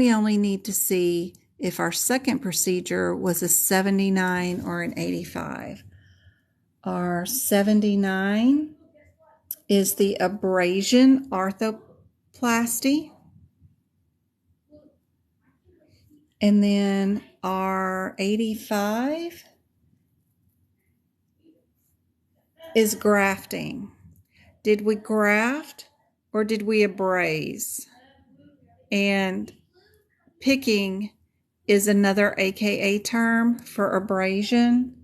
We only need to see if our second procedure was a 79 or an 85. Our 79 is the abrasion arthroplasty. And then our 85 is grafting. Did we graft or did we abrase? And picking is another AKA term for abrasion.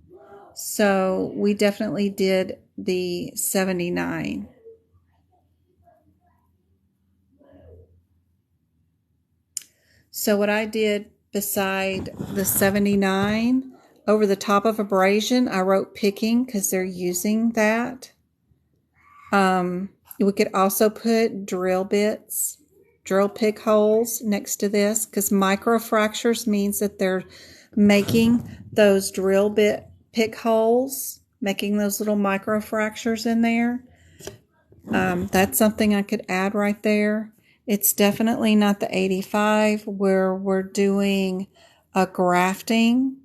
So we definitely did the 79. So what I did beside the 79, over the top of abrasion, I wrote picking because they're using that. We could also put drill bits, drill pick holes next to this because microfractures means that they're making those drill bit pick holes, making those little microfractures in there. That's something I could add right there. It's definitely not the 85 where we're doing a grafting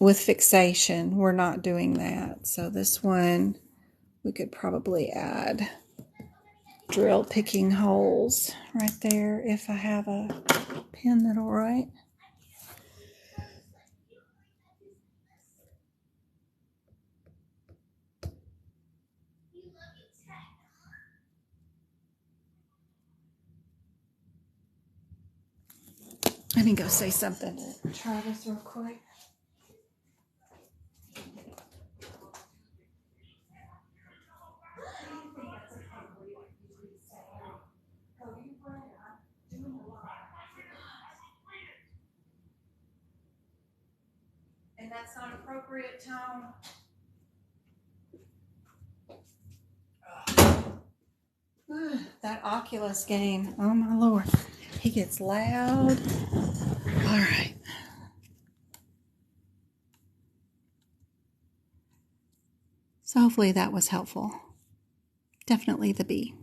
with fixation. We're not doing that. So this one, we could probably add drill picking holes right there if I have a pen that'll write. Let me go say something to Travis real quick. And that's not appropriate tone. That Oculus game, oh my Lord, he gets loud. All right. So hopefully that was helpful. Definitely the B.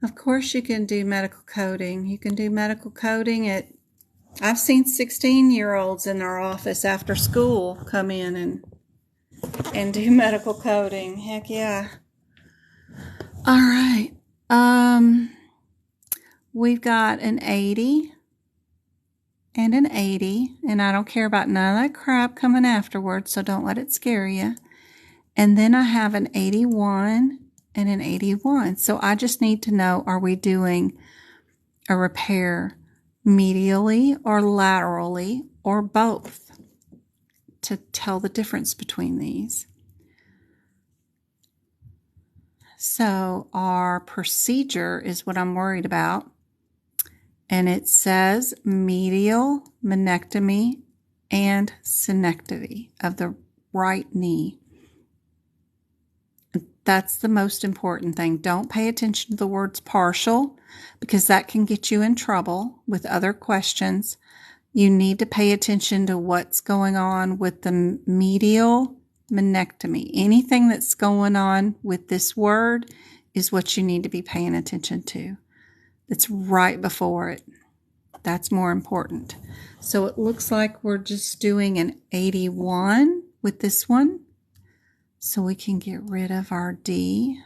Of course you can do medical coding. You can do medical coding at, I've seen 16-year-olds in their office after school come in and do medical coding. Heck yeah. All right. We've got an 80 and an 80, and I don't care about none of that crap coming afterwards, so don't let it scare you. And then I have an 81 and an 81. So I just need to know, are we doing a repair medially or laterally or both to tell the difference between these? So our procedure is what I'm worried about. And it says medial meninectomy and synectomy of the right knee. That's the most important thing. Don't pay attention to the words partial because that can get you in trouble with other questions. You need to pay attention to what's going on with the medial meninectomy. Anything that's going on with this word is what you need to be paying attention to. It's right before it. That's more important. So it looks like we're just doing an 81 with this one. So we can get rid of our D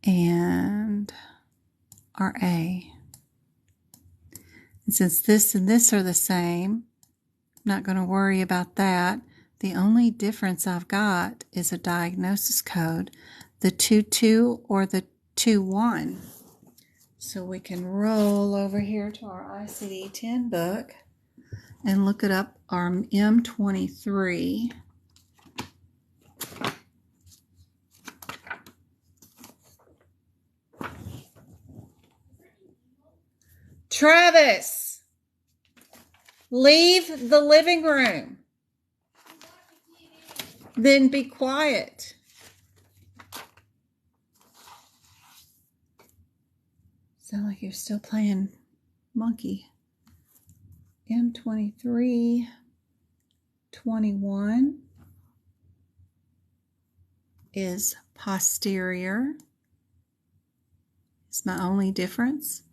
and our A. And since this and this are the same, I'm not going to worry about that. The only difference I've got is a diagnosis code, the 22 or the 21. So we can roll over here to our ICD-10 book and look it up, our M23. Travis, leave the living room. Then be quiet. Sound like you're still playing monkey. M23, 21 is posterior. It's my only difference.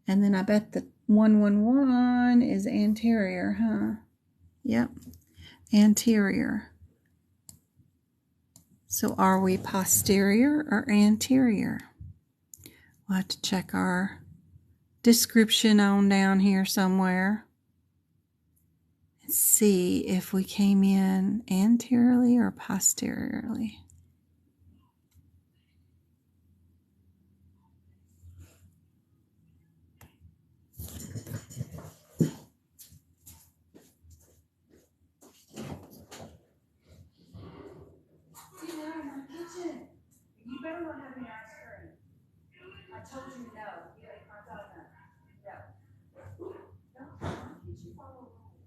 And then I bet the 111 is anterior, huh? Yep, anterior. So are we posterior or anterior? We'll have to check our description on down here somewhere. Let's see if we came in anteriorly or posteriorly. You better not have any ice cream. I told you no. You ate my donut. No. No, can't you follow rules?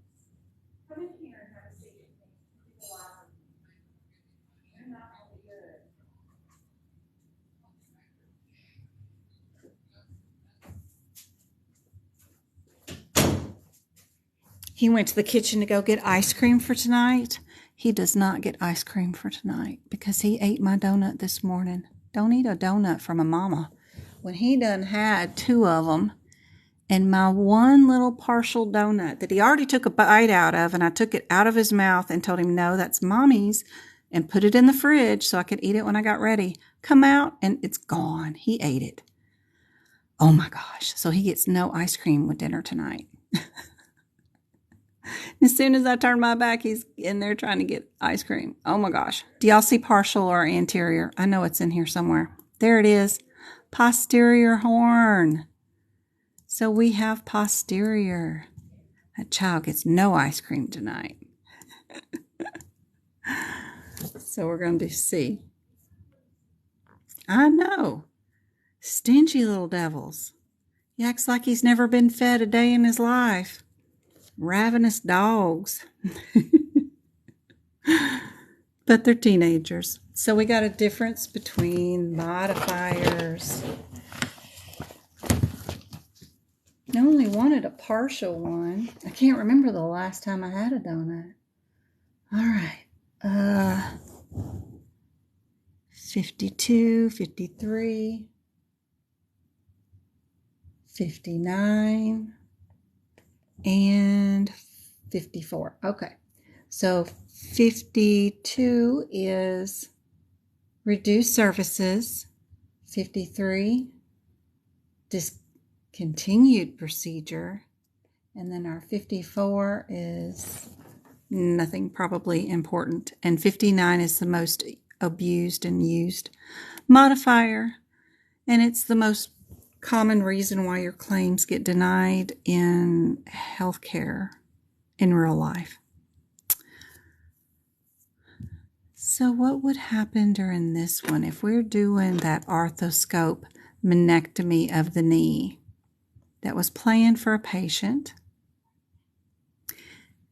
Come in here and have a seat with me. People are. You're not really good. He went to the kitchen to go get ice cream for tonight. He does not get ice cream for tonight because he ate my donut this morning. Don't eat a donut from a mama. When he done had 2 of them, and my one little partial donut that he already took a bite out of, and I took it out of his mouth and told him, no, that's mommy's, and put it in the fridge so I could eat it when I got ready. Come out, and it's gone. He ate it. Oh my gosh. So he gets no ice cream with dinner tonight. As soon as I turn my back, he's in there trying to get ice cream. Oh my gosh. Do y'all see partial or anterior? I know it's in here somewhere. There it is. Posterior horn. So we have posterior. That child gets no ice cream tonight. So we're going to do C. I know. Stingy little devils. He acts like he's never been fed a day in his life. Ravenous dogs. But they're teenagers. So we got a difference between modifiers. I only wanted a partial one. I can't remember the last time I had a donut. All right. 52, 53, 59, and 54. Okay. So 52 is reduced services. 53, discontinued procedure. And then our 54 is nothing probably important. And 59 is the most abused and used modifier. And it's the most common reason why your claims get denied in healthcare in real life. So what would happen during this one if we're doing that arthroscope meninectomy of the knee that was planned for a patient?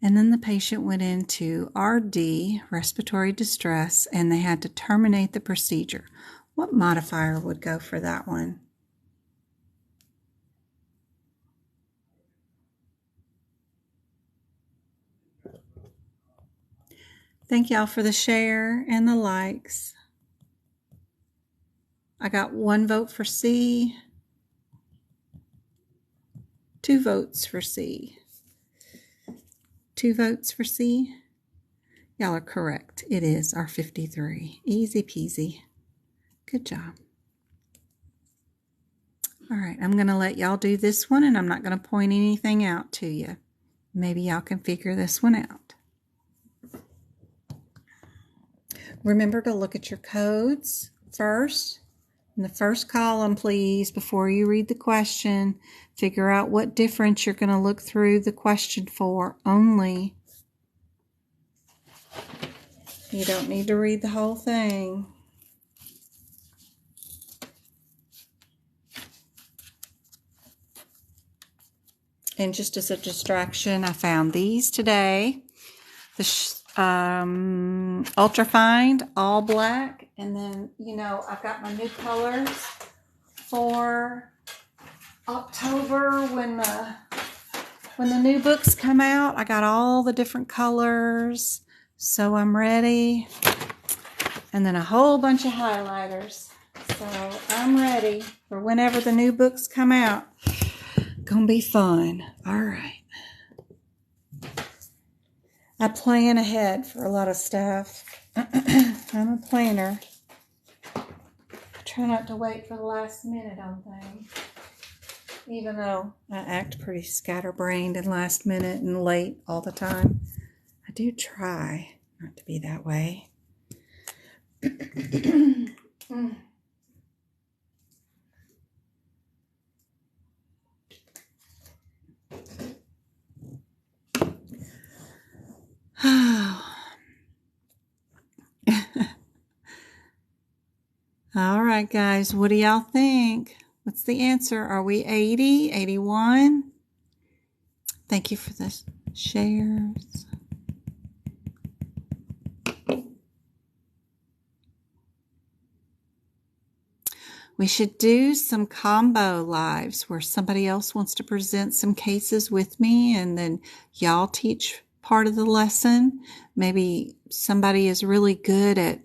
And then the patient went into RD, respiratory distress, and they had to terminate the procedure. What modifier would go for that one? Thank y'all for the share and the likes. I got 1 vote for C, 2 votes for C. 2 votes for C. Y'all are correct. It is our 53. Easy peasy. Good job. All right, I'm going to let y'all do this one, and I'm not going to point anything out to you. Maybe y'all can figure this one out. Remember to look at your codes first. In the first column, please, before you read the question, figure out what difference you're going to look through the question for only. You don't need to read the whole thing. And just as a distraction, I found these today. ultrafined, all black. And then, you know, I've got my new colors for October when the new books come out. I got all the different colors, so I'm ready. And then a whole bunch of highlighters. So I'm ready for whenever the new books come out. Gonna be fun. All right. I plan ahead for a lot of stuff. I'm a planner. I try not to wait for the last minute on things. Even though I act pretty scatterbrained and last minute and late all the time, I do try not to be that way. All right, guys, what do y'all think? What's the answer? Are we 80, 81? Thank you for the shares. We should do some combo lives where somebody else wants to present some cases with me and then y'all teach part of the lesson. Maybe somebody is really good at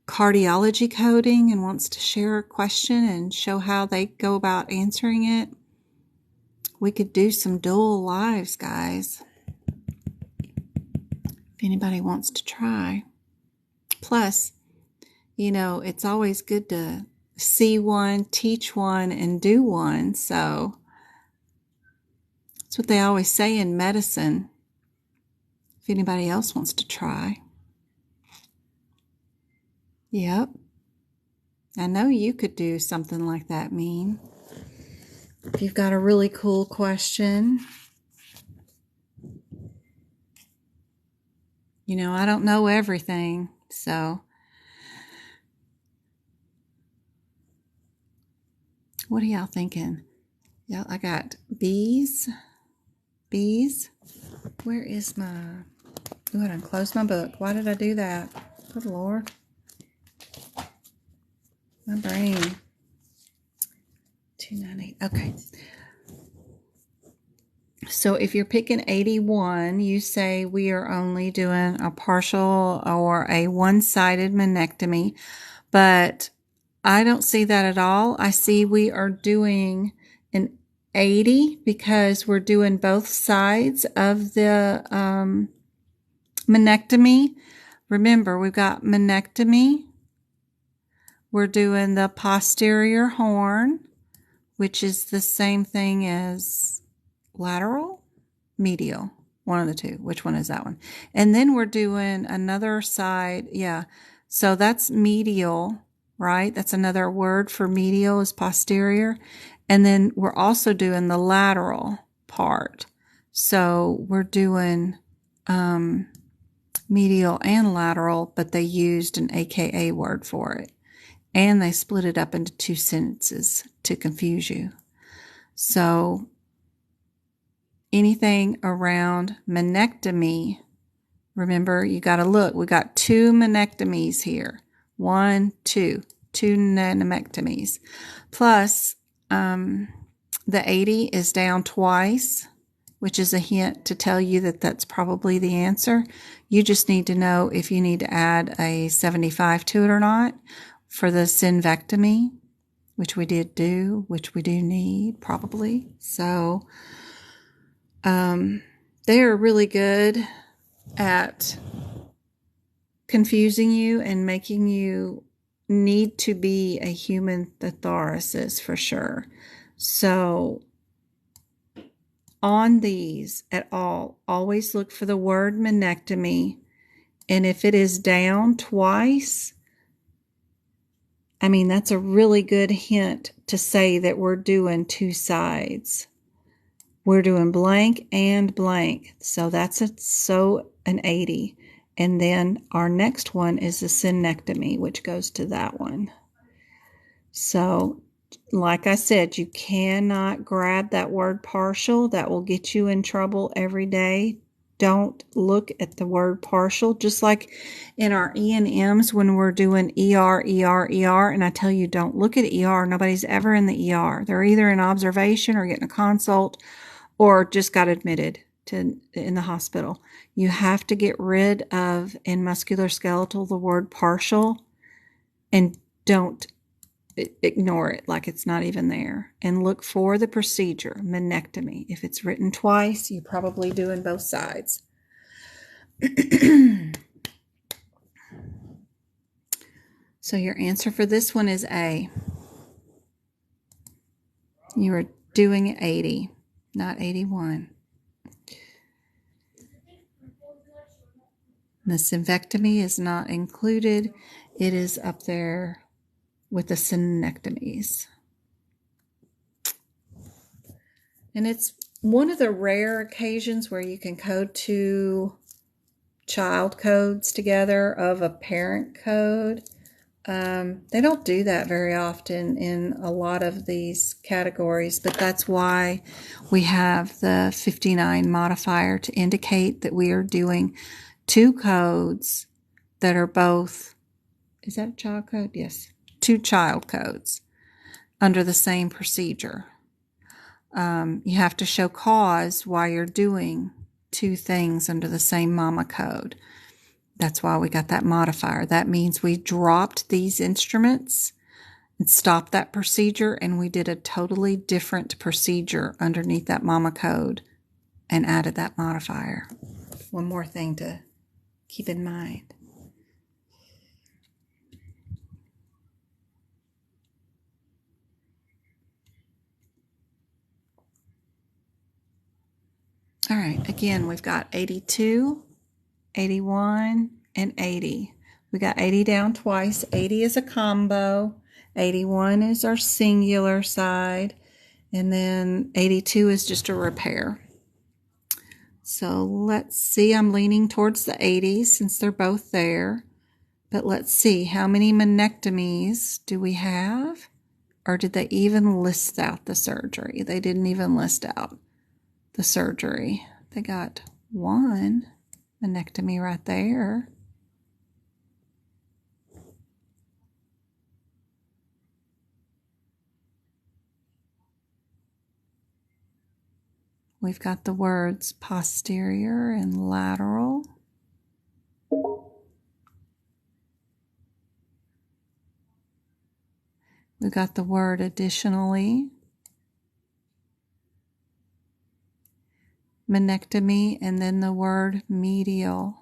cardiology coding and wants to share a question and show how they go about answering it. We could do some dual lives, guys, if anybody wants to try. Plus, you know, it's always good to see one, teach one, and do one. So that's what they always say in medicine. If anybody else wants to try. Yep. I know you could do something like that, Mean. If you've got a really cool question. You know, I don't know everything, so. What are y'all thinking? Yeah, I got bees. Bees. Where is my... Go ahead and close my book. Why did I do that? Good Lord. My brain. 298. Okay. So if you're picking 81, you say we are only doing a partial or a one-sided menectomy. But I don't see that at all. I see we are doing an 80 because we're doing both sides of the menectomy. Remember, we've got menectomy. We're doing the posterior horn, which is the same thing as lateral, medial, one of the two. Which one is that one? And then we're doing another side. Yeah. So that's medial, right? That's another word for medial is posterior. And then we're also doing the lateral part. So we're doing medial and lateral, but they used an AKA word for it. And they split it up into two sentences to confuse you. So anything around menectomy, remember, you got to look. We got two menectomies here. 1, 2. Two menectomies. Plus, the 80 is down twice, which is a hint to tell you that that's probably the answer. You just need to know if you need to add a 75 to it or not for the synvectomy, which we did do, which we do need probably. So they are really good at confusing you and making you need to be a human thoracist for sure. So on these at all, always look for the word menectomy. And if it is down twice, I mean, that's a really good hint to say that we're doing two sides. We're doing blank and blank. So that's an 80. And then our next one is the synectomy, which goes to that one. So, like I said, you cannot grab that word partial. That will get you in trouble every day. don't look at the word partial, just like in our E&Ms when we're doing ER, and I tell you, don't look at ER. Nobody's ever in the ER. They're either in observation or getting a consult or just got admitted in the hospital. You have to get rid of, in musculoskeletal, the word partial, and don't ignore it like it's not even there, and look for the procedure, menectomy. If it's written twice, you're probably doing both sides. So your answer for this one is A. You are doing 80, not 81. The sympectomy is not included. It is up there with the synectomies. And it's one of the rare occasions where you can code two child codes together of a parent code. They don't do that very often in a lot of these categories, but that's why we have the 59 modifier to indicate that we are doing two codes that are both, is that a child code? Yes, two child codes under the same procedure. You have to show cause why you're doing two things under the same mama code. That's why we got that modifier. That means we dropped these instruments and stopped that procedure, and we did a totally different procedure underneath that mama code and added that modifier. One more thing to keep in mind. All right, again, we've got 82, 81, and 80. We got 80 down twice. 80 is a combo. 81 is our singular side. And then 82 is just a repair. So let's see. I'm leaning towards the 80s since they're both there. But let's see. How many menectomies do we have? Or did they even list out the surgery? They didn't even list out the surgery. They got one menectomy right there. We've got the words posterior and lateral. We've got the word additionally. Menectomy, and then the word medial.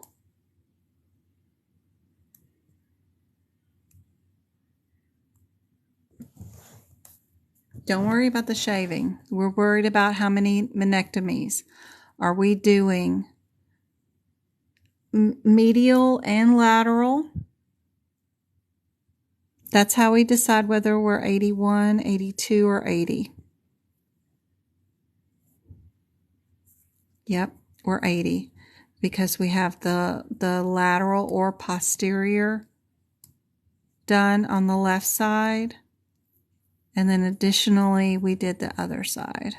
Don't worry about the shaving. We're worried about how many menectomies. Are we doing medial and lateral? That's how we decide whether we're 81, 82, or 80. Yep, we're 80 because we have the lateral or posterior done on the left side. And then additionally, we did the other side.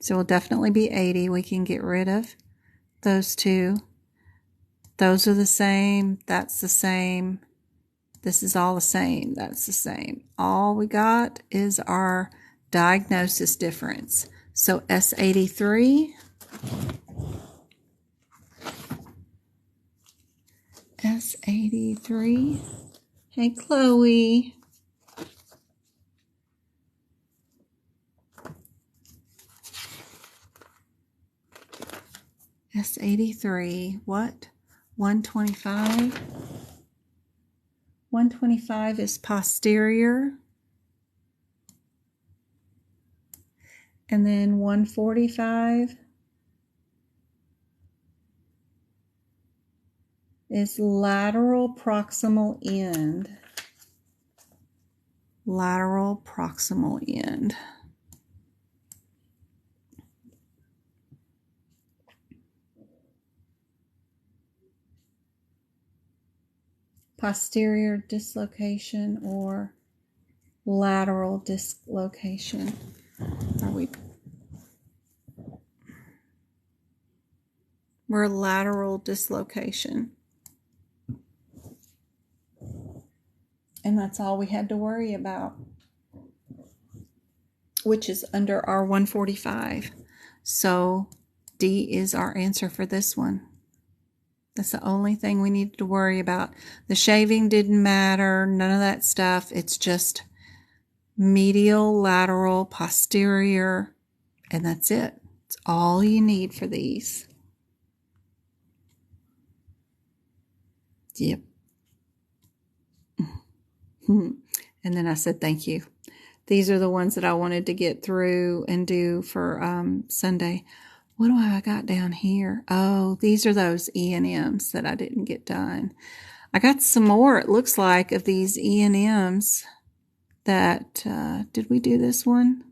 So we'll definitely be 80. We can get rid of those two. Those are the same. That's the same. This is all the same. That's the same. All we got is our diagnosis difference. So S83. S83. Hey, Chloe. S83, what? 125? 125 is posterior. And then 145 is lateral proximal end. Lateral proximal end. Posterior dislocation or lateral dislocation. Are we? We're lateral dislocation. And that's all we had to worry about, which is under our 145. So D is our answer for this one. That's the only thing we needed to worry about. The shaving didn't matter, none of that stuff. It's just medial, lateral, posterior, and that's it. It's all you need for these. Yep. And then I said, thank you. These are the ones that I wanted to get through and do for Sunday. What do I got down here? Oh, these are those E&Ms that I didn't get done. I got some more, it looks like, of these E&Ms that, did we do this one?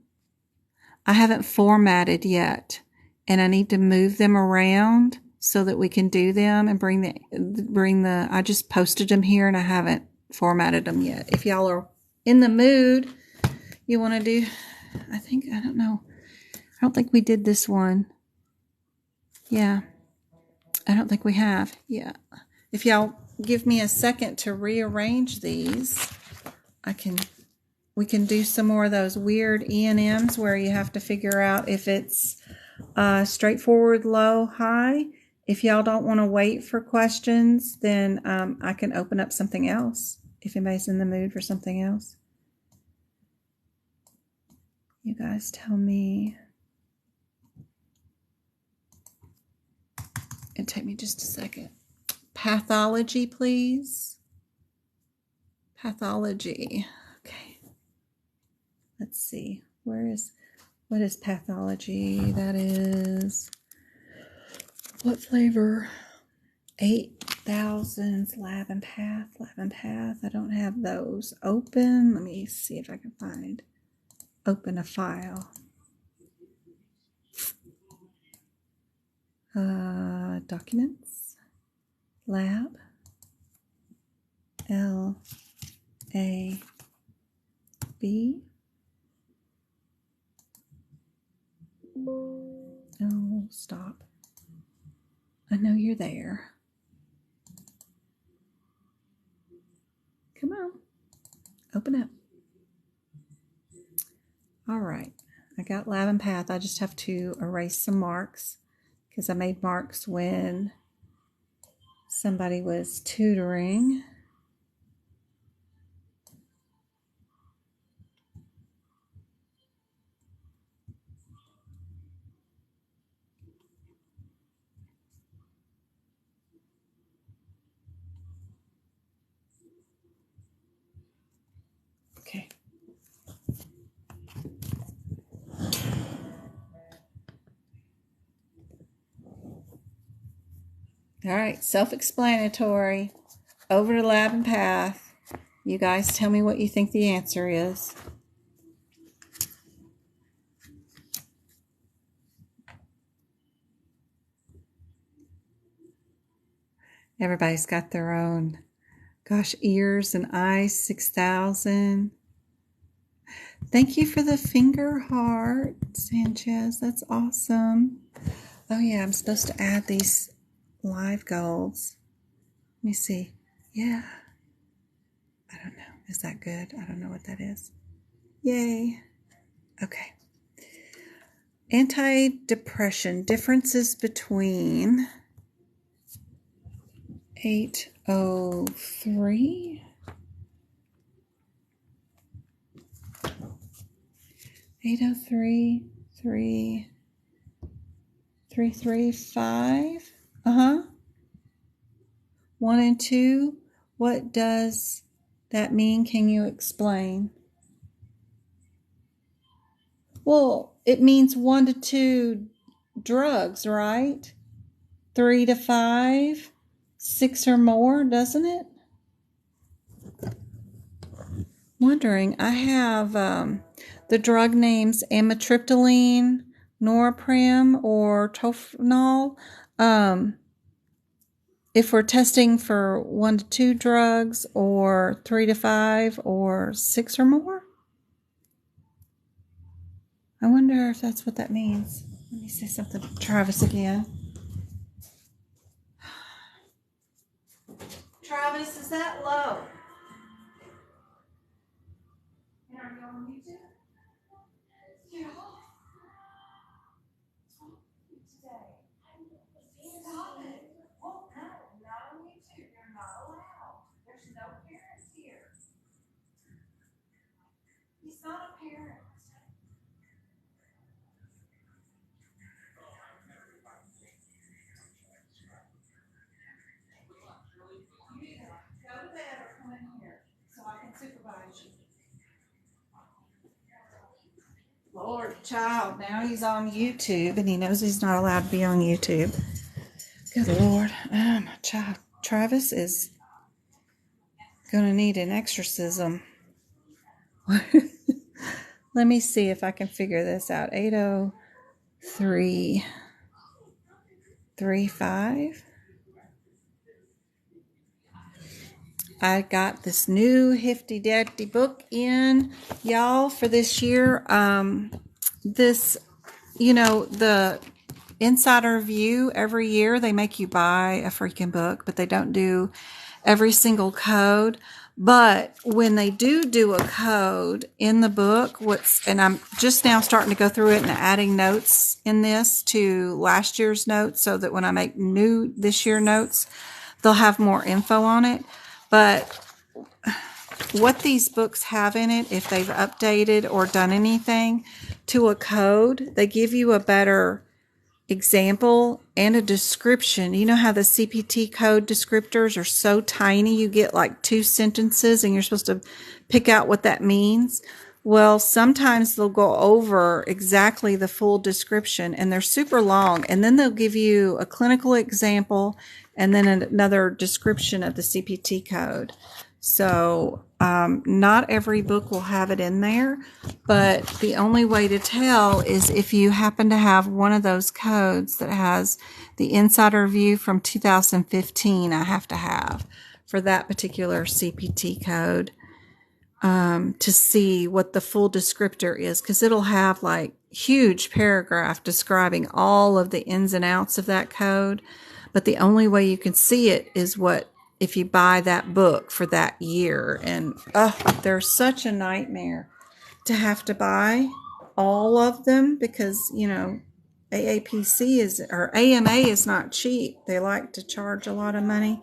I haven't formatted yet, and I need to move them around so that we can do them and bring the, I just posted them here and I haven't formatted them yet. If y'all are in the mood, you want to do, I don't know. I don't think we did this one. Yeah. I don't think we have. Yeah. If y'all give me a second to rearrange these, we can do some more of those weird E&Ms where you have to figure out if it's straightforward, low, high. If y'all don't want to wait for questions, then I can open up something else if anybody's in the mood for something else. You guys tell me. It'll take me just a second. Pathology, please. Pathology. Okay. Let's see. What is pathology? That is, what flavor? 8000s, lab and path. I don't have those open. Let me see if I can open a file. Documents, lab, LAB. Oh, stop. I know you're there. Come on, open up. All right, I got lab and path. I just have to erase some marks because I made marks when somebody was tutoring. Okay. All right, self-explanatory. Over to lab and path. You guys tell me what you think the answer is. Everybody's got their own. Gosh, ears and eyes, 6,000. Thank you for the finger heart, Sanchez. That's awesome. Oh, yeah, I'm supposed to add these live goals. Let me see. Yeah. I don't know. Is that good? I don't know what that is. Yay. Okay. Antidepressant. Differences between 803. 803, 335. 1 and 2. What does that mean? Can you explain? Well, it means 1 to 2 drugs, right? 3 to 5, 6 or more, doesn't it? Wondering, I have the drug names amitriptyline, norepinephrine, or tofenol. If we're testing for 1 to 2 drugs, or 3 to 5, or 6 or more. I wonder if that's what that means. Let me say something to Travis again. Travis, is that low? And are you on YouTube? Get off. Today. Stop it. Well, no, not on YouTube. You're not allowed. There's no parents here. He's not a parent. You either go to bed or come in here so I can supervise you. Lord, child, now he's on YouTube and he knows he's not allowed to be on YouTube. Good Lord. Oh, my child. Travis is going to need an exorcism. Let me see if I can figure this out. 80335. I got this new Hefty Daddy book in, y'all, for this year. The Insider View, every year they make you buy a freaking book, but they don't do every single code. But when they do a code in the book, and I'm just now starting to go through it and adding notes in this to last year's notes so that when I make new this year notes, they'll have more info on it. But what these books have in it, if they've updated or done anything to a code, they give you a better example and a description. You know how the CPT code descriptors are so tiny, you get like 2 sentences and you're supposed to pick out what that means. Well, sometimes they'll go over exactly the full description and they're super long, and then they'll give you a clinical example and then another description of the CPT code. So not every book will have it in there, but the only way to tell is if you happen to have one of those codes that has the Insider View from 2015, I have to have for that particular CPT code to see what the full descriptor is, because it'll have like huge paragraph describing all of the ins and outs of that code. But the only way you can see it is if you buy that book for that year. And they're such a nightmare to have to buy all of them because, AMA is not cheap. They like to charge a lot of money.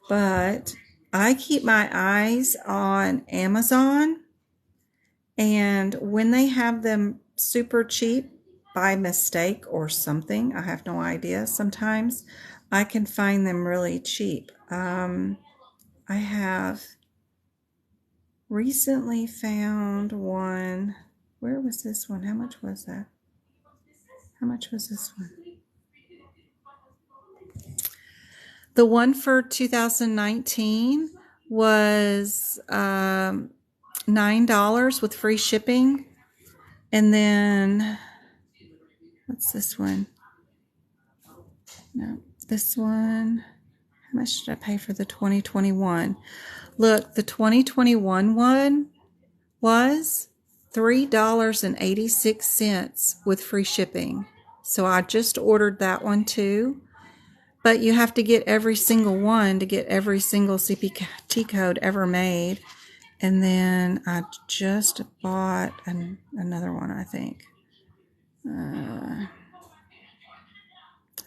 But I keep my eyes on Amazon, and when they have them super cheap by mistake or something, I have no idea, sometimes I can find them really cheap. I have recently found one. Where was this one? How much was that? How much was this one? The one for 2019 was $9 with free shipping. And then, what's this one? No, this one. How much did I pay for the 2021? Look, the 2021 one was $3.86 with free shipping. So I just ordered that one too. But you have to get every single one to get every single CPT code ever made. And then I just bought another one, I think. I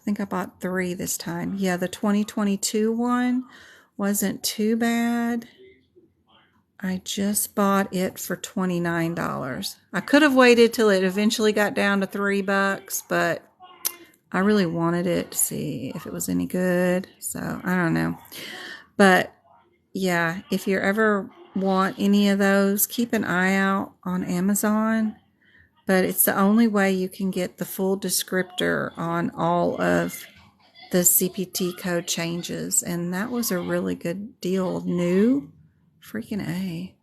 think I bought 3 this time. Yeah, the 2022 one wasn't too bad. I just bought it for $29. I could have waited till it eventually got down to $3, but I really wanted it to see if it was any good. So I don't know. But yeah, if you ever want any of those, keep an eye out on Amazon. But it's the only way you can get the full descriptor on all of the CPT code changes. And that was a really good deal. New. Freaking A.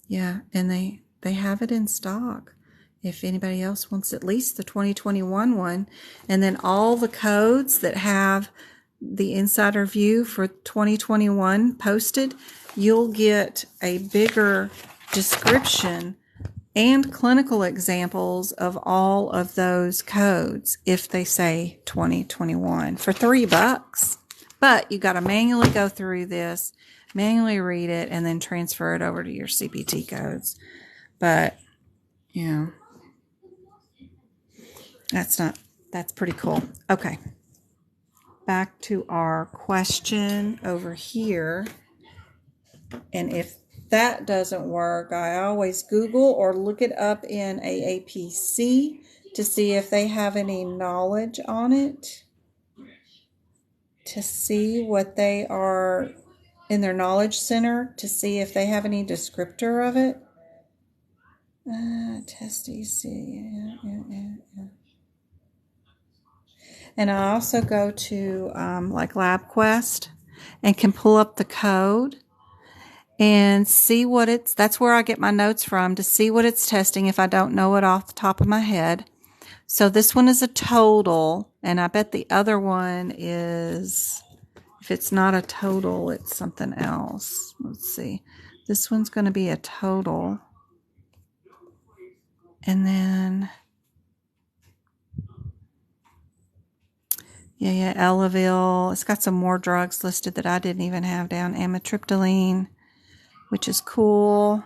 Yeah, and they have it in stock. If anybody else wants at least the 2021 one. And then all the codes that have the Insider View for 2021 posted, you'll get a bigger description and clinical examples of all of those codes if they say 2021 for $3. But you got to manually go through this, manually read it, and then transfer it over to your CPT codes. But, you know, that's pretty cool. Okay. Back to our question over here. And if that doesn't work, I always Google or look it up in AAPC to see if they have any knowledge on it, to see what they are in their knowledge center, to see if they have any descriptor of it. Test EC. Yeah. And I also go to like LabQuest and can pull up the code and see what that's where I get my notes from, to see what it's testing if I don't know it off the top of my head. So this one is a total, and I bet the other one is, if it's not a total, it's something else. Let's see. This one's going to be a total. And then, yeah, Elavil. It's got some more drugs listed that I didn't even have down. Amitriptyline, which is cool.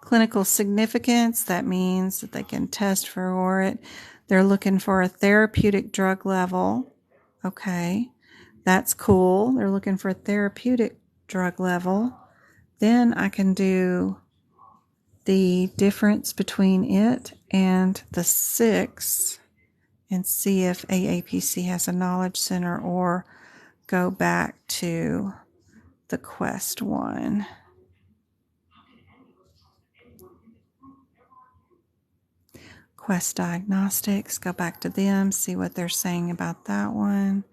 Clinical significance, that means that they can test for it. They're looking for a therapeutic drug level. Okay, that's cool. They're looking for a therapeutic drug level. Then I can do the difference between it and the 6 and see if AAPC has a knowledge center, or go back to the Quest one. Quest Diagnostics, go back to them, see what they're saying about that one.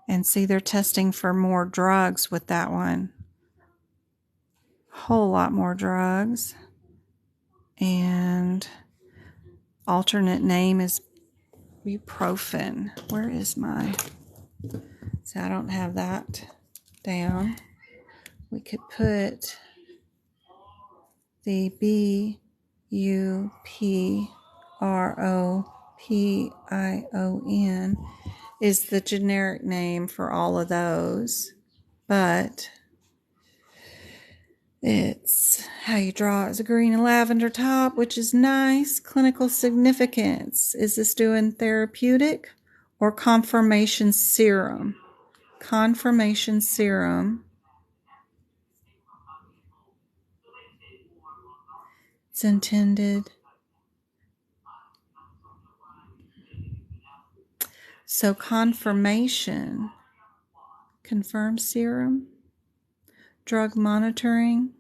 And see, they're testing for more drugs with that one. Whole lot more drugs. And alternate name is buprofen. Where is my... See, I don't have that down. We could put the bupropion is the generic name for all of those, but it's how you draw it. It's a green and lavender top, which is nice. Clinical significance. Is this doing therapeutic or confirmation serum? Confirmation serum. It's intended. So confirmation, confirmed serum, drug monitoring.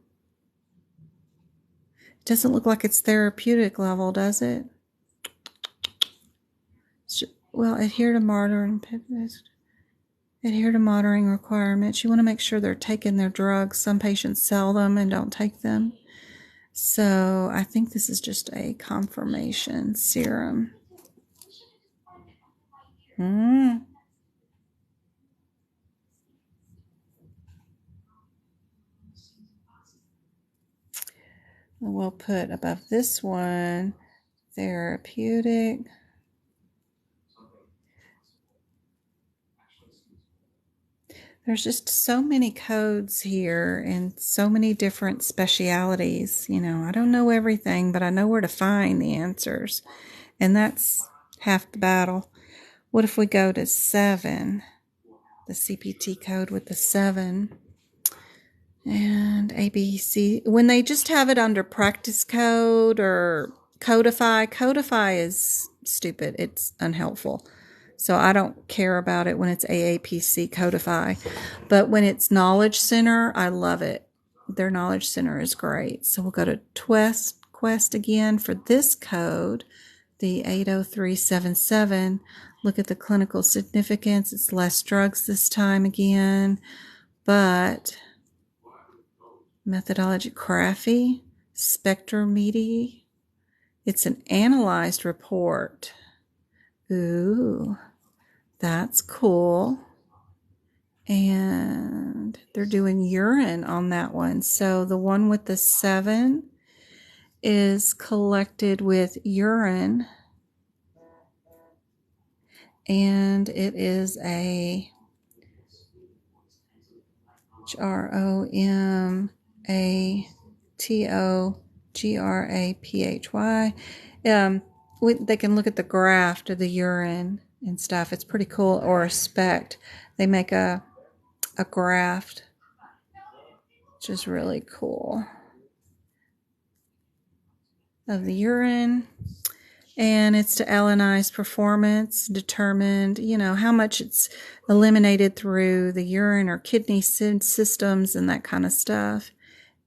It doesn't look like it's therapeutic level, does it? Well, adhere to monitoring requirements. You want to make sure they're taking their drugs. Some patients sell them and don't take them. So I think this is just a confirmation serum. We'll put above this one, therapeutic. There's just so many codes here and so many different specialities. You know, I don't know everything, but I know where to find the answers. And that's half the battle. What if we go to 7, the CPT code with the 7, and ABC? When they just have it under practice code or codify is stupid. It's unhelpful. So I don't care about it when it's AAPC codify. But when it's Knowledge Center, I love it. Their Knowledge Center is great. So we'll go to Quest again for this code, the 80377. Look at the clinical significance. It's less drugs this time again. But methodology, CRAFI, spectrometry. It's an analyzed report. Ooh, that's cool. And they're doing urine on that one. So the one with the 7 is collected with urine. And it is a Romatophy. They can look at the graft of the urine and stuff. It's pretty cool. Or a SPECT. They make a graft, which is really cool, of the urine. And it's to analyze performance, determined, how much it's eliminated through the urine or kidney systems and that kind of stuff.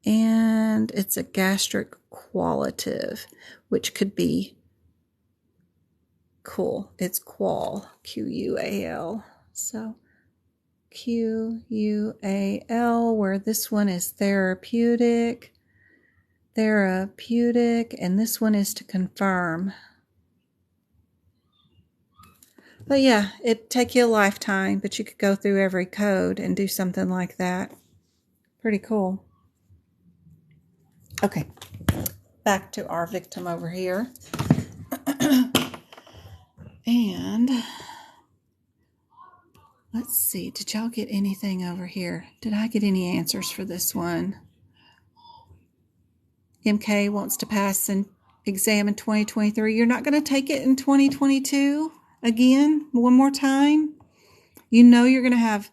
And it's a gastric qualitative, which could be cool. It's qual, Q-U-A-L. So Q-U-A-L, where this one is therapeutic, and this one is to confirm. But yeah, it'd take you a lifetime, but you could go through every code and do something like that. Pretty cool. Okay, back to our victim over here. And let's see, did y'all get anything over here? Did I get any answers for this one? MK wants to pass an exam in 2023. You're not going to take it in 2022 again, one more time? You're going to have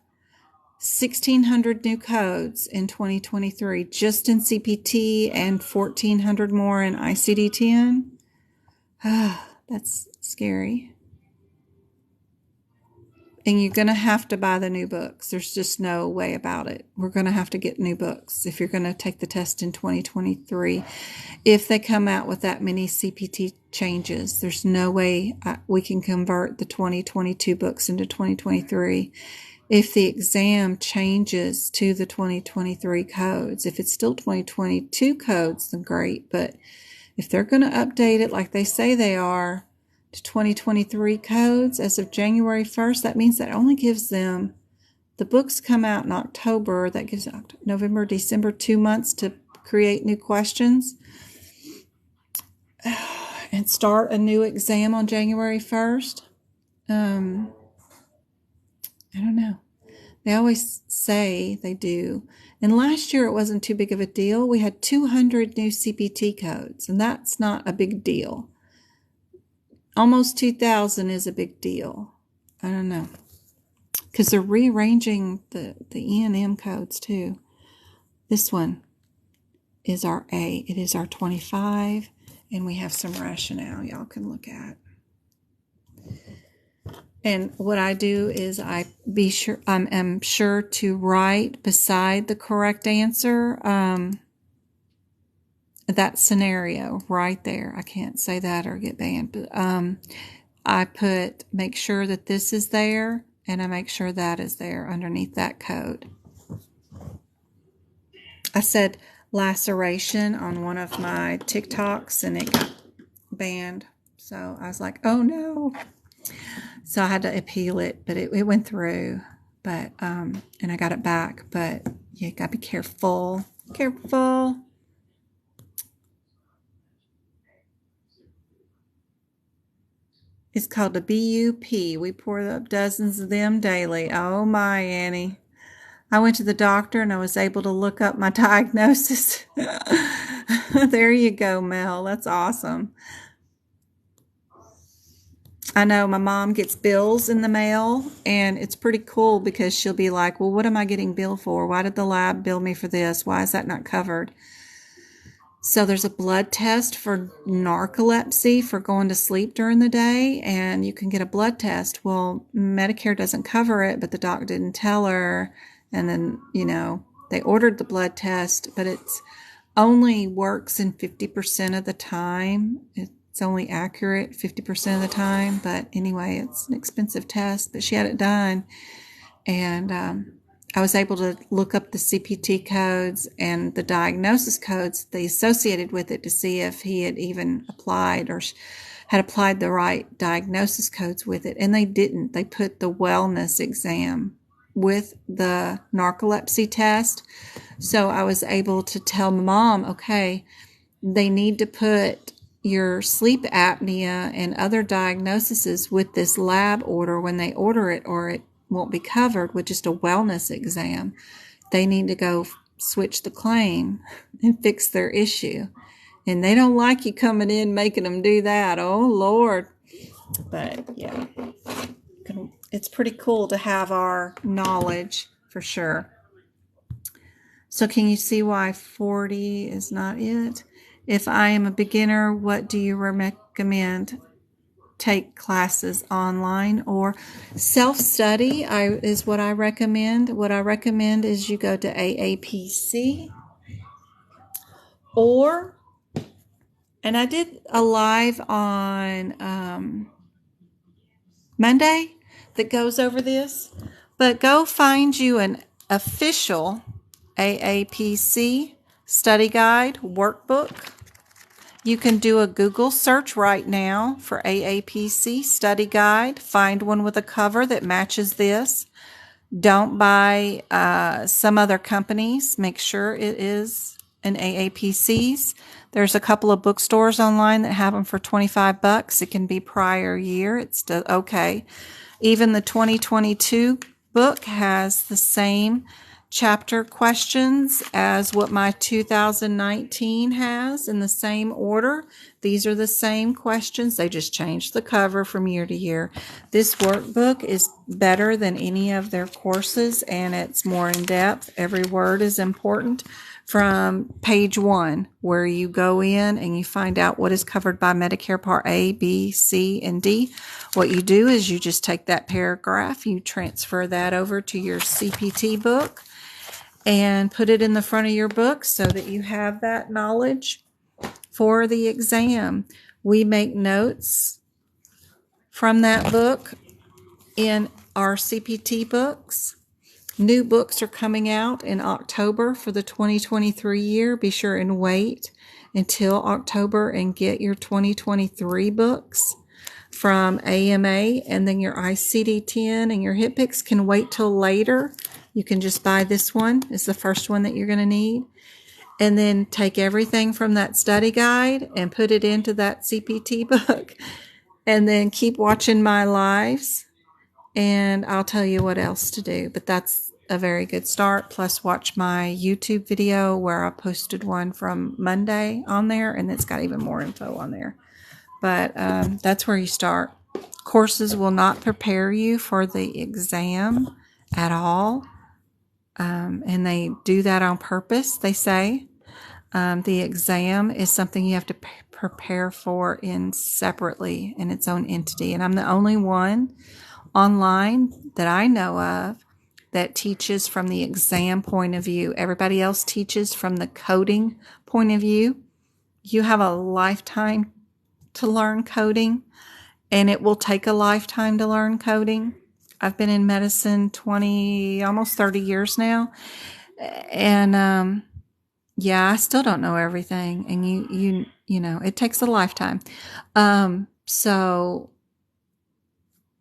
1,600 new codes in 2023 just in CPT and 1,400 more in ICD-10. That's scary. And you're going to have to buy the new books. There's just no way about it. We're going to have to get new books if you're going to take the test in 2023. If they come out with that many CPT changes, there's no way we can convert the 2022 books into 2023. If the exam changes to the 2023 codes, if it's still 2022 codes, then great. But if they're going to update it like they say they are to 2023 codes as of January 1st, that means that only gives them, the books come out in October, that gives November, December, 2 months to create new questions and start a new exam on January 1st. I don't know. They always say they do. And last year it wasn't too big of a deal. We had 200 new CPT codes, and that's not a big deal. Almost 2,000 is a big deal. I don't know. Because they're rearranging the E&M codes too. This one is our A. It is our 25, and we have some rationale y'all can look at. And what I do is I'm sure to write beside the correct answer that scenario right there. I can't say that or get banned, but I make sure that this is there, and I make sure that is there underneath that code. I said laceration on one of my TikToks, and it got banned. So I was like, oh no. So I had to appeal it, but it went through. But and I got it back. But you gotta be careful. Careful. It's called a BUP. We pour up dozens of them daily. Oh my, Annie. I went to the doctor and I was able to look up my diagnosis. There you go, Mel. That's awesome. I know my mom gets bills in the mail, and it's pretty cool because she'll be like, well, what am I getting billed for? Why did the lab bill me for this? Why is that not covered? So there's a blood test for narcolepsy, for going to sleep during the day, and you can get a blood test. Well, Medicare doesn't cover it, but the doc didn't tell her. And then, they ordered the blood test, but it's only works in 50% of the time. It's only accurate 50% of the time. But anyway, it's an expensive test, but she had it done. And I was able to look up the CPT codes and the diagnosis codes they associated with it to see if he had even applied or had applied the right diagnosis codes with it. And they didn't. They put the wellness exam with the narcolepsy test. So I was able to tell my mom, okay, they need to put your sleep apnea and other diagnoses with this lab order when they order it, or it won't be covered with just a wellness exam. they need to go switch the claim and fix their issue. And they don't like you coming in making them do that. Oh, Lord. But, yeah, it's pretty cool to have our knowledge for sure. So can you see why 40 is not it? If I am a beginner, what do you recommend? Take classes online or self-study is what I recommend. What I recommend is you go to AAPC and I did a live on Monday that goes over this, but go find you an official AAPC study guide workbook. You can do a Google search right now for AAPC study guide. Find one with a cover that matches this. Don't buy some other companies. Make sure it is an AAPC's. There's a couple of bookstores online that have them for $25. It can be prior year. It's okay. Even the 2022 book has the same chapter questions as what my 2019 has in the same order. These are the same questions. They just changed the cover from year to year. This workbook is better than any of their courses, and it's more in depth. Every word is important from page 1, where you go in and you find out what is covered by Medicare Part A, B, C, and D. What you do is you just take that paragraph, you transfer that over to your CPT book, and put it in the front of your book so that you have that knowledge for the exam. We make notes from that book in our CPT books. New books are coming out in October for the 2023 year. Be sure and wait until October and get your 2023 books from AMA, and then your ICD-10 and your HitPix can wait till later. You can just buy this one. It's the first one that you're going to need. And then take everything from that study guide and put it into that CPT book. And then keep watching my lives, and I'll tell you what else to do. But that's a very good start. Plus, watch my YouTube video where I posted one from Monday on there, and it's got even more info on there. But that's where you start. Courses will not prepare you for the exam at all. And they do that on purpose, they say. The exam is something you have to prepare for separately in its own entity. And I'm the only one online that I know of that teaches from the exam point of view. Everybody else teaches from the coding point of view. You have a lifetime to learn coding, and it will take a lifetime to learn coding. I've been in medicine almost 30 years now, and yeah, I still don't know everything, and you know, it takes a lifetime. So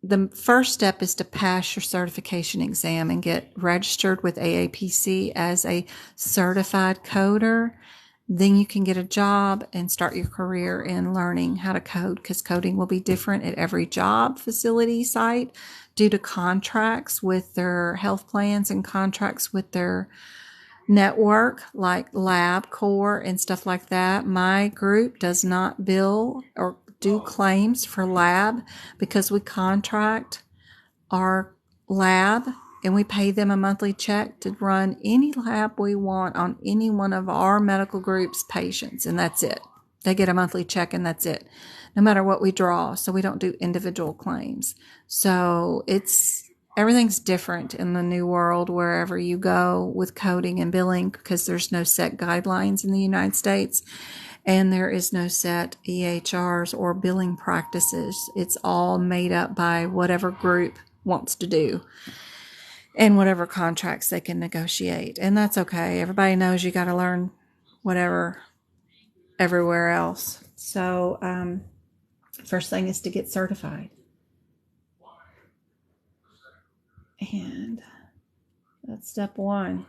the first step is to pass your certification exam and get registered with AAPC as a certified coder. Then you can get a job and start your career in learning how to code, because coding will be different at every job facility site due to contracts with their health plans and contracts with their network, like LabCorp and stuff like that. My group does not bill or do claims for lab because we contract our lab and we pay them a monthly check to run any lab we want on any one of our medical group's patients, and that's it. They get a monthly check and that's it, no matter what we draw. So we don't do individual claims. So everything's different in the new world wherever you go with coding and billing, because there's no set guidelines in the United States, and there is no set EHRs or billing practices. It's all made up by whatever group wants to do and whatever contracts they can negotiate. And that's okay. Everybody knows you got to learn whatever everywhere else. So first thing is to get certified. And that's step 1.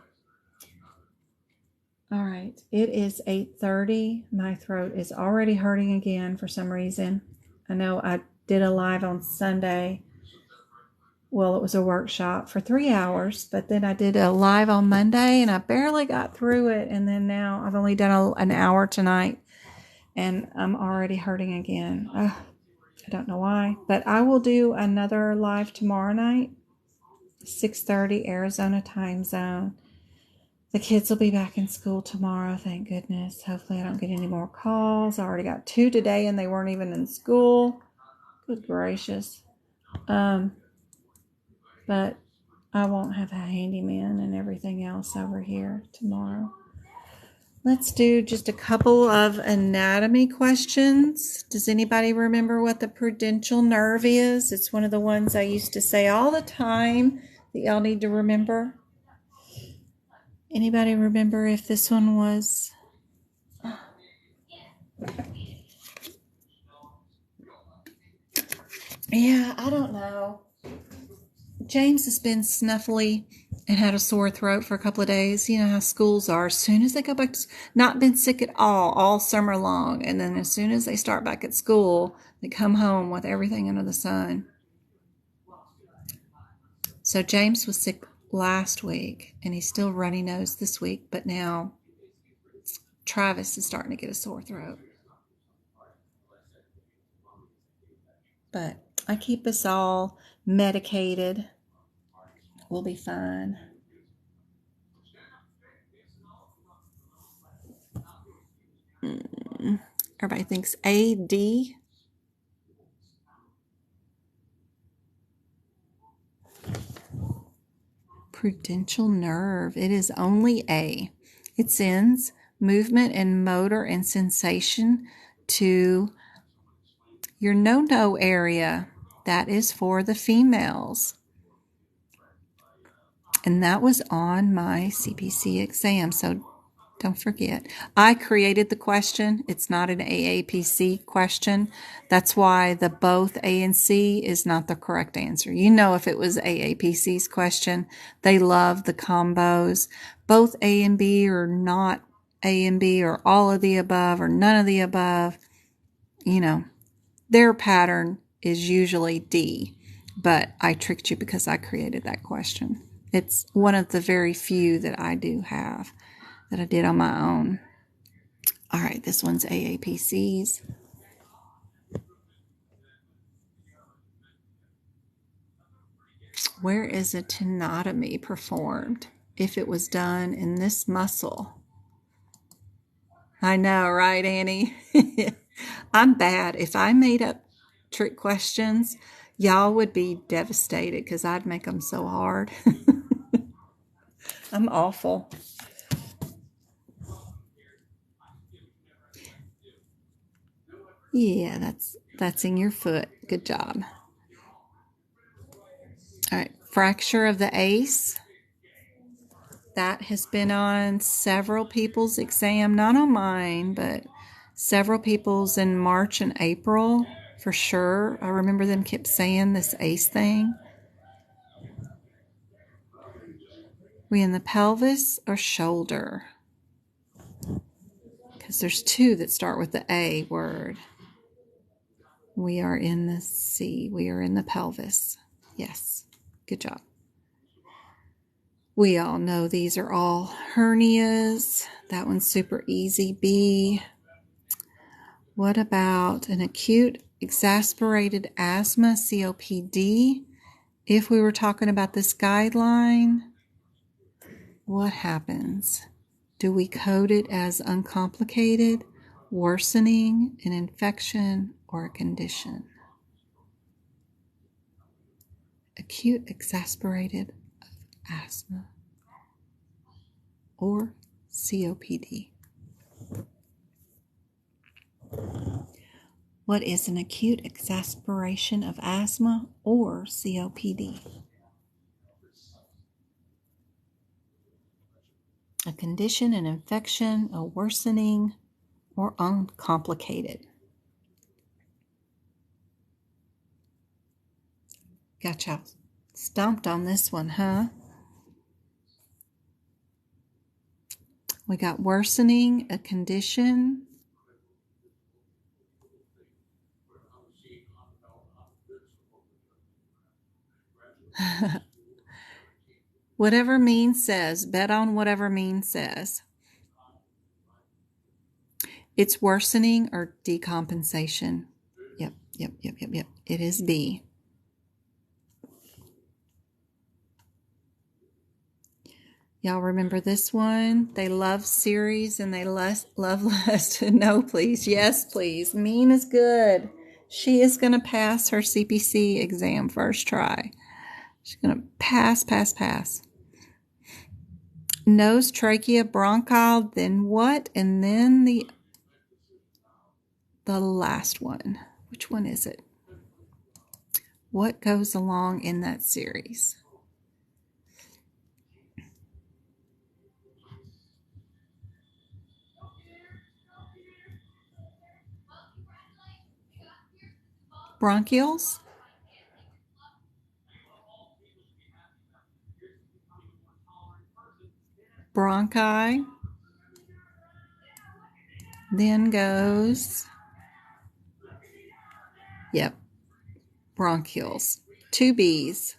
All right. It is 8:30. My throat is already hurting again for some reason. I know I did a live on Sunday Well, it was a workshop for 3 hours, but then I did a live on Monday and I barely got through it. And then now I've only done an hour tonight and I'm already hurting again. I don't know why, but I will do another live tomorrow night, 6:30 Arizona time zone. The kids will be back in school tomorrow, thank goodness. Hopefully I don't get any more calls. I already got 2 today and they weren't even in school. Good gracious. But I won't have a handyman and everything else over here tomorrow. Let's do just a couple of anatomy questions. Does anybody remember what the prudential nerve is? It's one of the ones I used to say all the time that y'all need to remember. Anybody remember if this one was... Yeah, I don't know. James has been snuffly and had a sore throat for a couple of days. You know how schools are. As soon as they go back to not been sick at all summer long. And then as soon as they start back at school, they come home with everything under the sun. So James was sick last week and he's still runny nose this week. But now Travis is starting to get a sore throat. But I keep us all medicated. We'll be fine. Everybody thinks AD. Prudential nerve. It is only A. It sends movement and motor and sensation to your no-no area. That is for the females. And that was on my CPC exam, so don't forget. I created the question. It's not an AAPC question. That's why the both A and C is not the correct answer. You know, if it was AAPC's question, they love the combos. Both A and B or not A and B or all of the above or none of the above. You know, their pattern is usually D, but I tricked you because I created that question. It's one of the very few that I do have that I did on my own. All right, this one's AAPC's. Where is a tenotomy performed if it was done in this muscle? I know, right, Annie? I'm bad. If I made up trick questions, y'all would be devastated because I'd make them so hard. I'm awful. Yeah, that's in your foot. Good job. All right, fracture of the ACE. That has been on several people's exam, not on mine, but several people's in March and April for sure. I remember them kept saying this ACE thing. We in the pelvis or shoulder? Because there's 2 that start with the A word. We are in the C. We are in the pelvis. Yes. Good job. We all know these are all hernias. That one's super easy. B. What about an acute exacerbated asthma, COPD? If we were talking about this guideline, what happens? Do we code it as uncomplicated, worsening, an infection, or a condition? Acute exacerbated asthma or COPD. What is an acute exacerbation of asthma or COPD? A condition, an infection, a worsening, or uncomplicated. Gotcha. Stumped on this one, huh? We got worsening, a condition. Whatever mean says, bet on whatever mean says. It's worsening or decompensation. Yep. It is B. Y'all remember this one? They love series and they love lust. No, please. Yes, please. Mean is good. She is going to pass her CPC exam first try. She's going to pass. Nose, trachea, bronchial, then what? And then the last one. Which one is it? What goes along in that series? Bronchioles? Bronchi. Then goes, yep, bronchioles. 2 B's.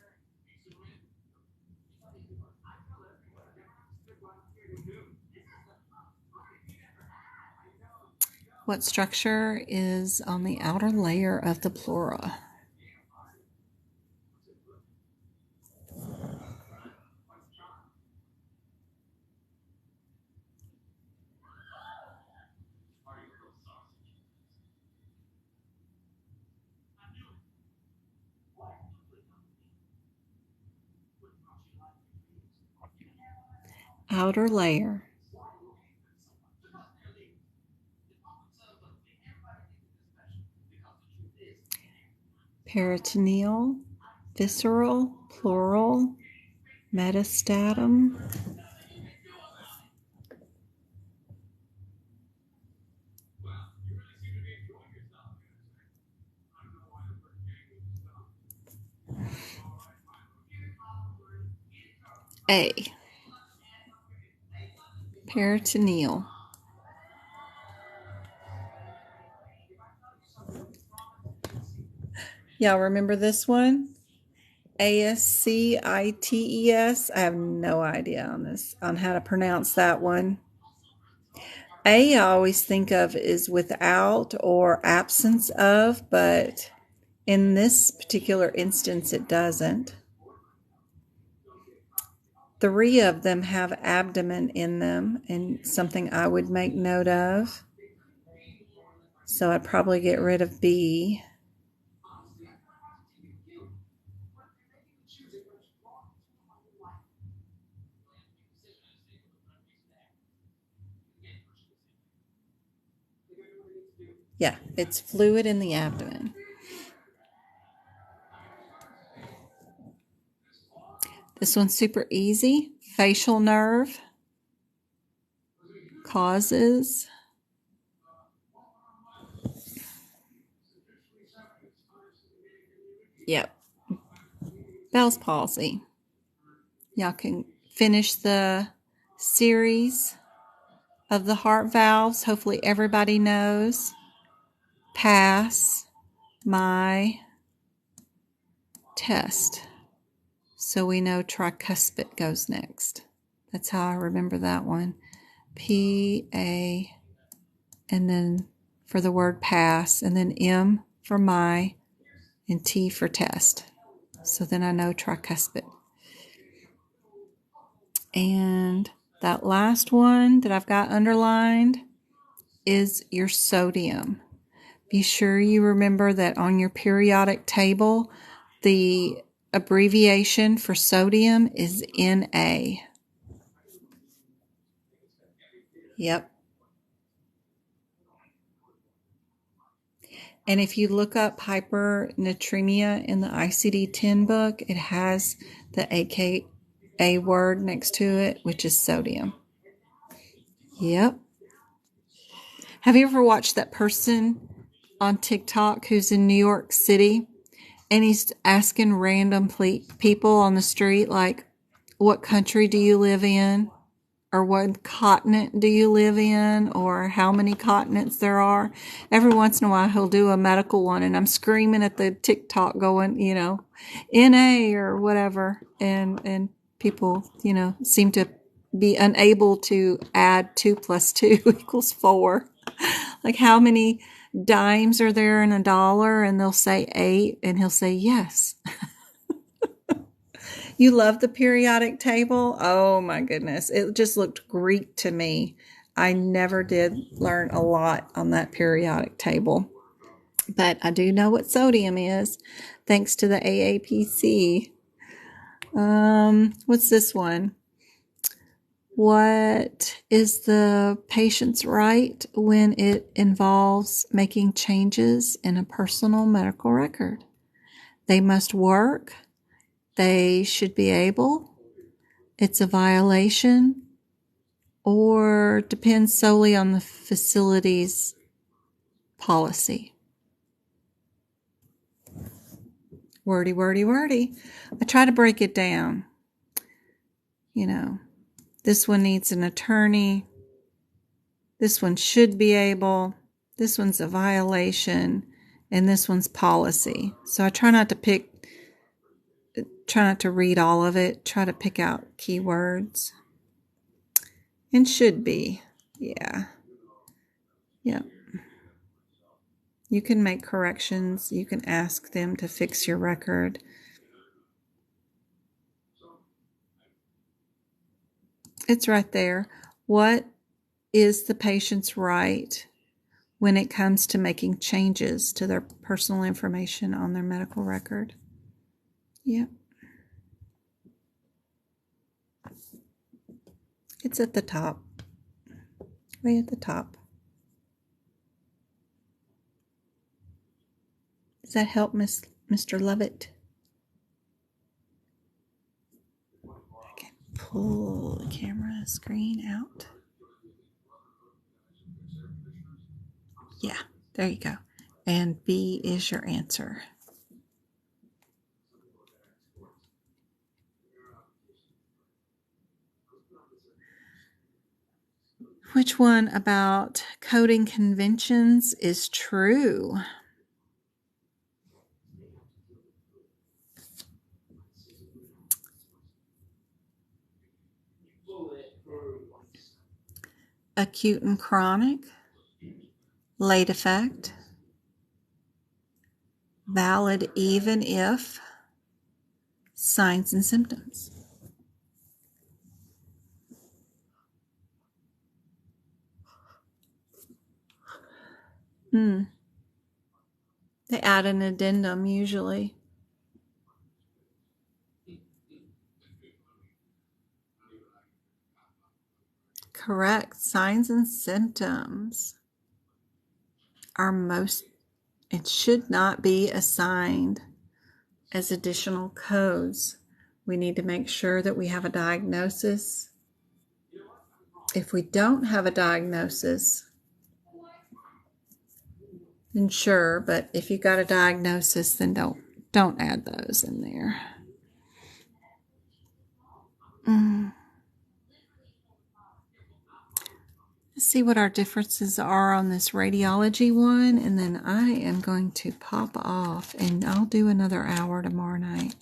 What structure is on the outer layer of the pleura? Outer layer. Peritoneal, visceral, pleural, metastatum. A. Peritoneal. Y'all remember this one? ASCITES. I have no idea on how to pronounce that one. I always think of is without or absence of, but in this particular instance, it doesn't. 3 of them have abdomen in them, and something I would make note of. So I'd probably get rid of B. Yeah, it's fluid in the abdomen. This one's super easy. Facial nerve. Causes. Yep. Bell's palsy. Y'all can finish the series of the heart valves. Hopefully everybody knows. Pass my test. So we know tricuspid goes next. That's how I remember that one. P-A, and then for the word pass, and then M for my, and T for test. So then I know tricuspid. And that last one that I've got underlined is your sodium. Be sure you remember that on your periodic table, the abbreviation for sodium is Na. Yep. And if you look up hypernatremia in the ICD-10 book, it has the AKA word next to it, which is sodium. Yep. Have you ever watched that person on TikTok who's in New York City and he's asking random people on the street, like, what country do you live in? or what continent do you live in, or how many continents there are. Every once in a while he'll do a medical one and I'm screaming at the TikTok going, NA or whatever, and people, seem to be unable to add 2 + 2 = 4. Like, how many dimes are there in a dollar? And they'll say 8, and he'll say yes. You love the periodic table? Oh my goodness. It just looked Greek to me. I never did learn a lot on that periodic table. But I do know what sodium is, thanks to the AAPC. What's this one? What is the patient's right when it involves making changes in a personal medical record? They must work. They should be able. It's a violation, or depends solely on the facility's policy. Wordy, wordy, wordy. I try to break it down. This one needs an attorney. This one should be able. This one's a violation. And this one's policy. So I try not to read all of it. Try to pick out keywords. And should be. Yeah. Yep. You can make corrections. You can ask them to fix your record. It's right there. What is the patient's right when it comes to making changes to their personal information on their medical record? Yep. It's at the top. Way at the top. Does that help, Mr. Lovett? I can pull the camera screen out. Yeah, there you go. And B is your answer. Which one about coding conventions is true? Acute and chronic, late effect, valid even if, signs and symptoms. They add an addendum usually. Correct. Signs and symptoms it should not be assigned as additional codes. We need to make sure that we have a diagnosis. If we don't have a diagnosis, then sure, but if you got a diagnosis, then don't add those in there. Let's see what our differences are on this radiology one, and then I am going to pop off, and I'll do another hour tomorrow night.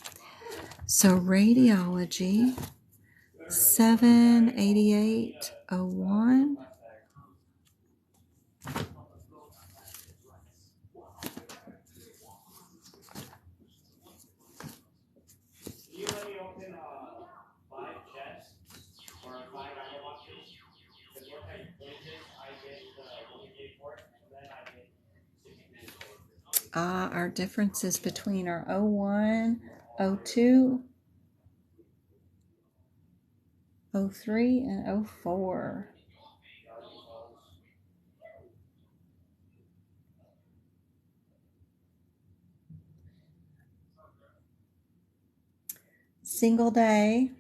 So radiology, 78801. Our differences between our 01, 02, 03, and 04. Single day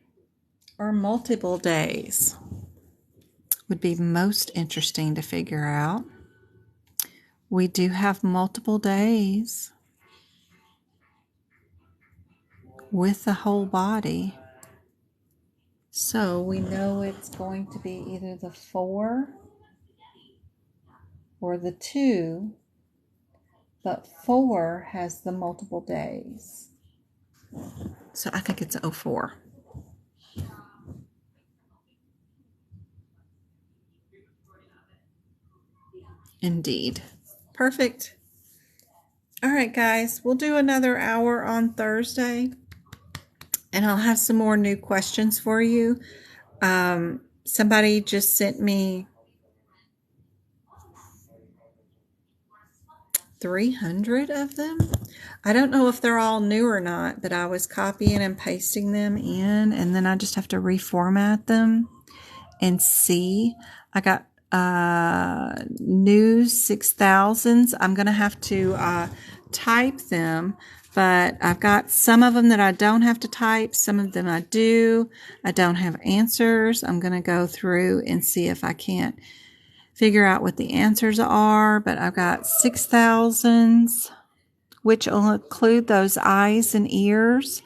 or multiple days would be most interesting to figure out. We do have multiple days with the whole body. So we know it's going to be either the 4 or the 2, but 4 has the multiple days. So I think it's 04. Indeed. Perfect. All right, guys, we'll do another hour on Thursday, and I'll have some more new questions for you. Somebody just sent me 300 of them. I don't know if they're all new or not, but I was copying and pasting them in, and then I just have to reformat them and see. I got new 6000s. I'm going to have to type them, but I've got some of them that I don't have to type. Some of them I do. I don't have answers. I'm going to go through and see if I can't figure out what the answers are, but I've got 6000s, which will include those eyes and ears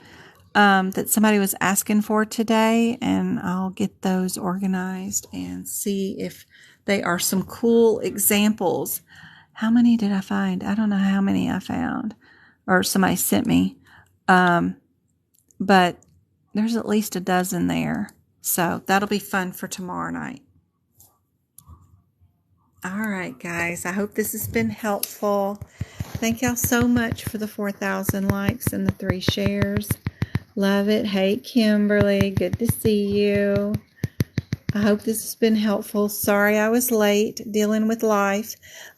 that somebody was asking for today, and I'll get those organized and see if they are some cool examples. How many did I find? I don't know how many I found, or somebody sent me, but there's at least a dozen there, so that'll be fun for tomorrow night. All right, guys, I hope this has been helpful. Thank y'all so much for the 4,000 likes and the 3 shares. Love it. Hey, Kimberly, good to see you. I hope this has been helpful. Sorry I was late dealing with life.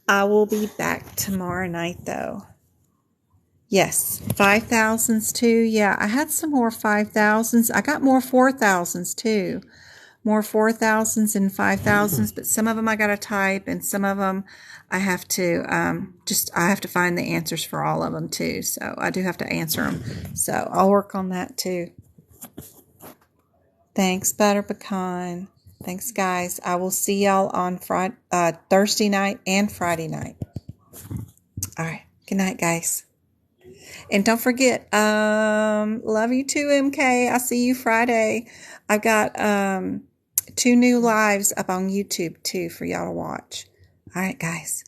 I will be back tomorrow night, though. Yes, 5,000s too. Yeah, I had some more 5,000s. I got more 4,000s too. More 4,000s and 5,000s, but some of them I got to type, and some of them I have to I have to find the answers for all of them too. So I do have to answer them. So I'll work on that too. Thanks, Butter Pecan. Thanks, guys. I will see y'all on Thursday night and Friday night. All right. Good night, guys. And don't forget, love you too, MK. I'll see you Friday. I've got 2 new lives up on YouTube too for y'all to watch. All right, guys.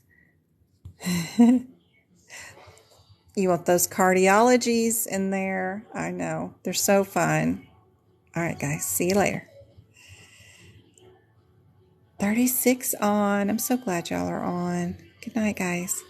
You want those cardiologies in there? I know. They're so fun. All right, guys. See you later. 36 on. I'm so glad y'all are on. Good night, guys.